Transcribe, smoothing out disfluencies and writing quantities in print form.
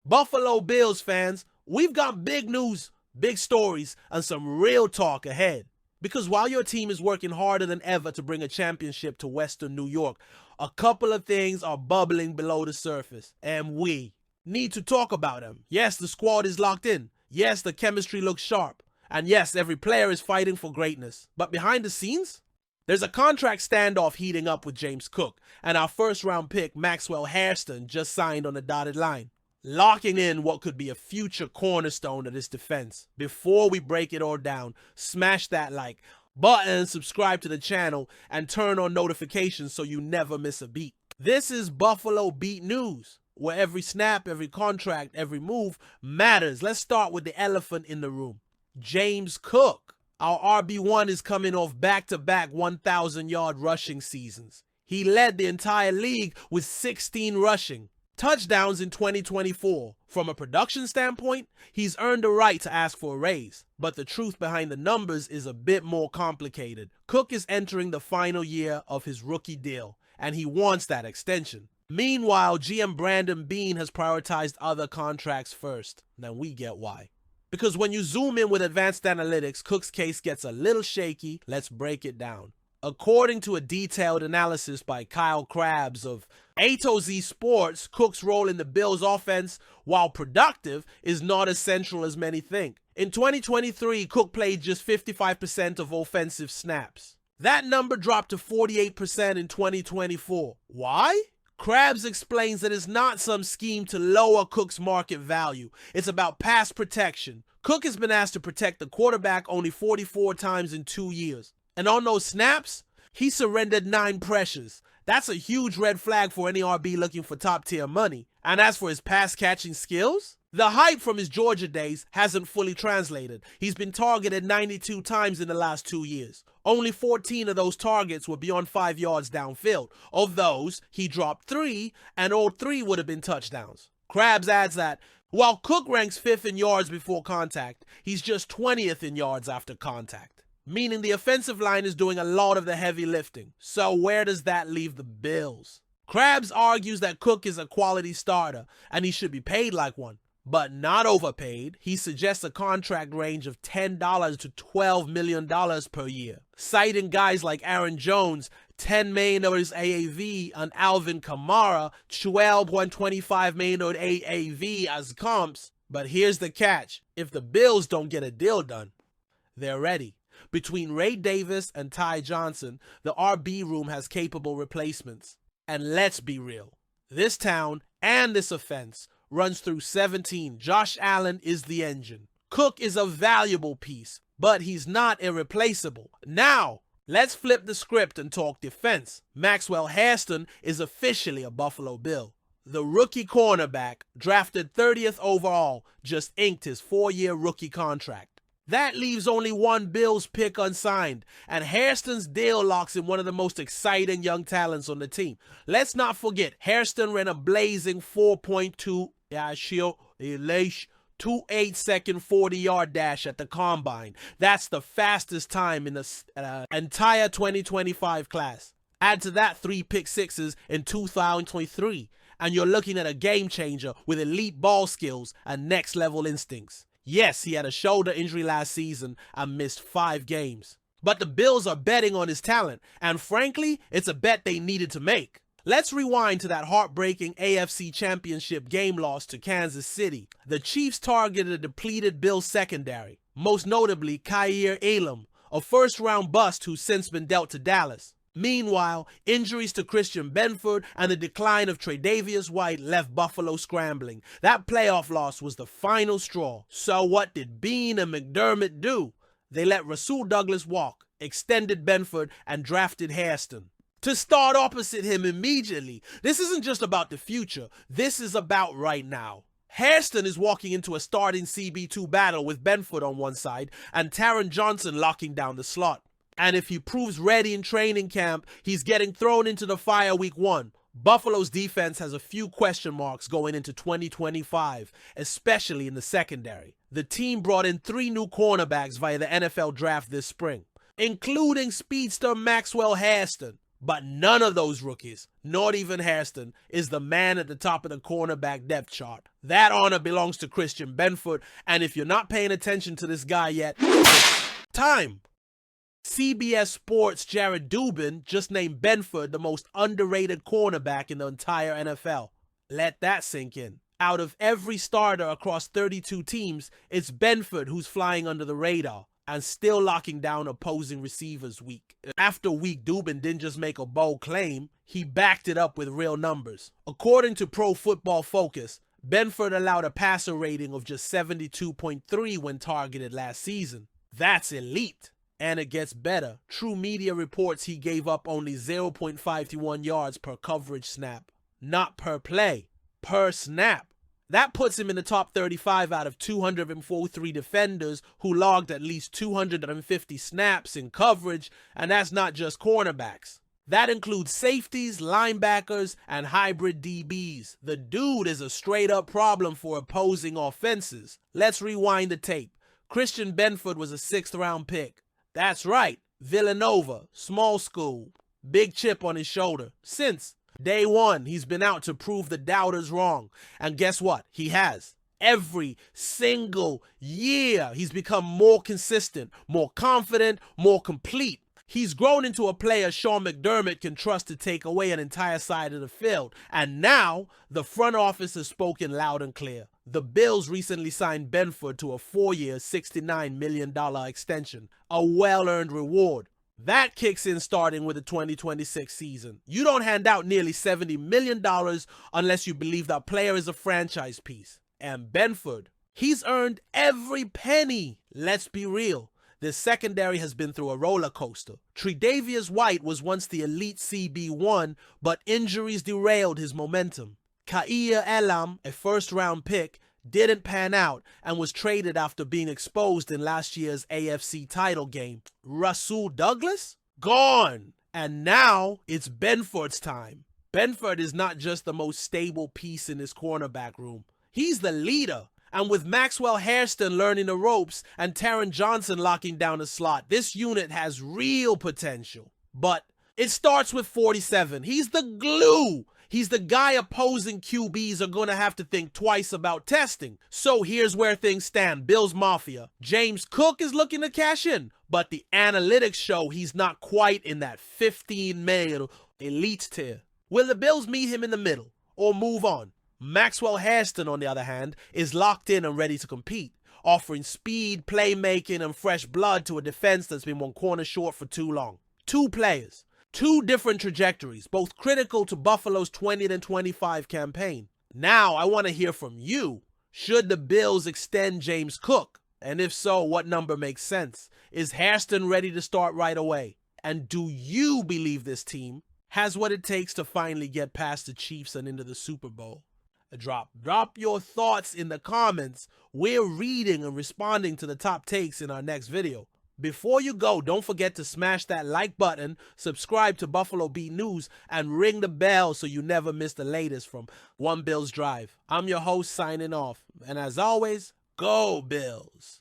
Buffalo Bills fans, we've got big news, big stories, and some real talk ahead. Because while your team is working harder than ever to bring a championship to Western New York, a couple of things are bubbling below the surface, and we need to talk about them. Yes, the squad is locked in. Yes, the chemistry looks sharp. And yes, every player is fighting for greatness. But behind the scenes, there's a contract standoff heating up with James Cook, and our first-round pick, Maxwell Hairston, just signed on the dotted line, locking in what could be a future cornerstone of this defense. Before we break it all down, smash that like button, subscribe to the channel, and turn on notifications so you never miss a beat. This is Buffalo Beat News, where every snap, every contract, every move matters. Let's start with the elephant in the room. James Cook. Our RB1 is coming off back-to-back 1,000-yard rushing seasons. He led the entire league with 16 rushing touchdowns in 2024. From a production standpoint, he's earned the right to ask for a raise. But the truth behind the numbers is a bit more complicated. Cook is entering the final year of his rookie deal, and he wants that extension. Meanwhile, GM Brandon Beane has prioritized other contracts first. Then we get why. Because when you zoom in with advanced analytics, Cook's case gets a little shaky. Let's break it down. According to a detailed analysis by Kyle Krabs of A to Z Sports, Cook's role in the Bills' offense, while productive, is not as central as many think. In 2023, Cook played just 55% of offensive snaps. That number dropped to 48% in 2024. Why? Krabs explains that it's not some scheme to lower Cook's market value. It's about pass protection. Cook has been asked to protect the quarterback only 44 times in 2 years. And on those snaps, he surrendered 9 pressures. That's a huge red flag for any RB looking for top-tier money. And as for his pass-catching skills, the hype from his Georgia days hasn't fully translated. He's been targeted 92 times in the last 2 years. Only 14 of those targets were beyond 5 yards downfield. Of those, he dropped 3, and all 3 would have been touchdowns. Krabs adds that while Cook ranks 5th in yards before contact, he's just 20th in yards after contact, meaning the offensive line is doing a lot of the heavy lifting. So where does that leave the Bills? Krabs argues that Cook is a quality starter, and he should be paid like one, but not overpaid. He suggests a contract range of $10 to $12 million per year, citing guys like Aaron Jones, $10 million AAV, and Alvin Kamara, $12.25 million AAV as comps. But here's the catch. If the Bills don't get a deal done, they're ready. Between Ray Davis and Ty Johnson, the RB room has capable replacements. And let's be real, this town and this offense runs through 17. Josh Allen is the engine. Cook is a valuable piece, but he's not irreplaceable. Now, let's flip the script and talk defense. Maxwell Hairston is officially a Buffalo Bill. The rookie cornerback, drafted 30th overall, just inked his 4-year rookie contract. That leaves only one Bills pick unsigned, and Hairston's deal locks in one of the most exciting young talents on the team. Let's not forget, Hairston ran a blazing 4.28 second 40-yard dash at the Combine. That's the fastest time in the entire 2025 class. Add to that 3 pick sixes in 2023, and you're looking at a game changer with elite ball skills and next-level instincts. Yes, he had a shoulder injury last season and missed 5 games. But the Bills are betting on his talent, and frankly, it's a bet they needed to make. Let's rewind to that heartbreaking AFC Championship game loss to Kansas City. The Chiefs targeted a depleted Bills secondary, most notably Kaiir Elam, a first-round bust who's since been dealt to Dallas. Meanwhile, injuries to Christian Benford and the decline of Tre'Davious White left Buffalo scrambling. That playoff loss was the final straw. So what did Beane and McDermott do? They let Rasul Douglas walk, extended Benford, and drafted Hairston to start opposite him immediately. This isn't just about the future. This is about right now. Hairston is walking into a starting CB2 battle with Benford on one side and Taron Johnson locking down the slot. And if he proves ready in training camp, he's getting thrown into the fire week 1. Buffalo's defense has a few question marks going into 2025, especially in the secondary. The team brought in 3 new cornerbacks via the NFL draft this spring, including speedster Maxwell Hairston. But none of those rookies, not even Hairston, is the man at the top of the cornerback depth chart. That honor belongs to Christian Benford, and if you're not paying attention to this guy yet, it's time. CBS Sports' Jared Dubin just named Benford the most underrated cornerback in the entire NFL. Let that sink in. Out of every starter across 32 teams, it's Benford who's flying under the radar and still locking down opposing receivers week after week. Dubin didn't just make a bold claim, he backed it up with real numbers. According to Pro Football Focus, Benford allowed a passer rating of just 72.3 when targeted last season. That's elite. And it gets better. True Media reports he gave up only 0.51 yards per coverage snap. Not per play, per snap. That puts him in the top 35 out of 243 defenders who logged at least 250 snaps in coverage, and that's not just cornerbacks. That includes safeties, linebackers, and hybrid DBs. The dude is a straight-up problem for opposing offenses. Let's rewind the tape. Christian Benford was a 6th-round pick. That's right, Villanova, small school, big chip on his shoulder. Since day one, he's been out to prove the doubters wrong. And guess what? He has. Every single year, he's become more consistent, more confident, more complete. He's grown into a player Sean McDermott can trust to take away an entire side of the field. And now, the front office has spoken loud and clear. The Bills recently signed Benford to a 4-year, $69 million extension, a well-earned reward. That kicks in starting with the 2026 season. You don't hand out nearly $70 million unless you believe that player is a franchise piece. And Benford, he's earned every penny. Let's be real. This secondary has been through a roller coaster. Tre'Davious White was once the elite CB1, but injuries derailed his momentum. Kaiir Elam, a 1st-round pick, didn't pan out and was traded after being exposed in last year's AFC title game. Rasul Douglas? Gone. And now it's Benford's time. Benford is not just the most stable piece in his cornerback room. He's the leader. And with Maxwell Hairston learning the ropes and Taron Johnson locking down the slot, this unit has real potential. But it starts with 47. He's the glue. He's the guy opposing QBs are going to have to think twice about testing. So here's where things stand. Bills Mafia. James Cook is looking to cash in, but the analytics show he's not quite in that 15-man elite tier. Will the Bills meet him in the middle or move on? Maxwell Hairston, on the other hand, is locked in and ready to compete, offering speed, playmaking, and fresh blood to a defense that's been one corner short for too long. 2 players. 2 different trajectories, both critical to Buffalo's 20-25 campaign. Now, I want to hear from you. Should the Bills extend James Cook? And if so, what number makes sense? Is Hairston ready to start right away? And do you believe this team has what it takes to finally get past the Chiefs and into the Super Bowl? Drop your thoughts in the comments. We're reading and responding to the top takes in our next video. Before you go, don't forget to smash that like button, subscribe to Buffalo Beat News, and ring the bell so you never miss the latest from One Bills Drive. I'm your host signing off. And as always, go Bills!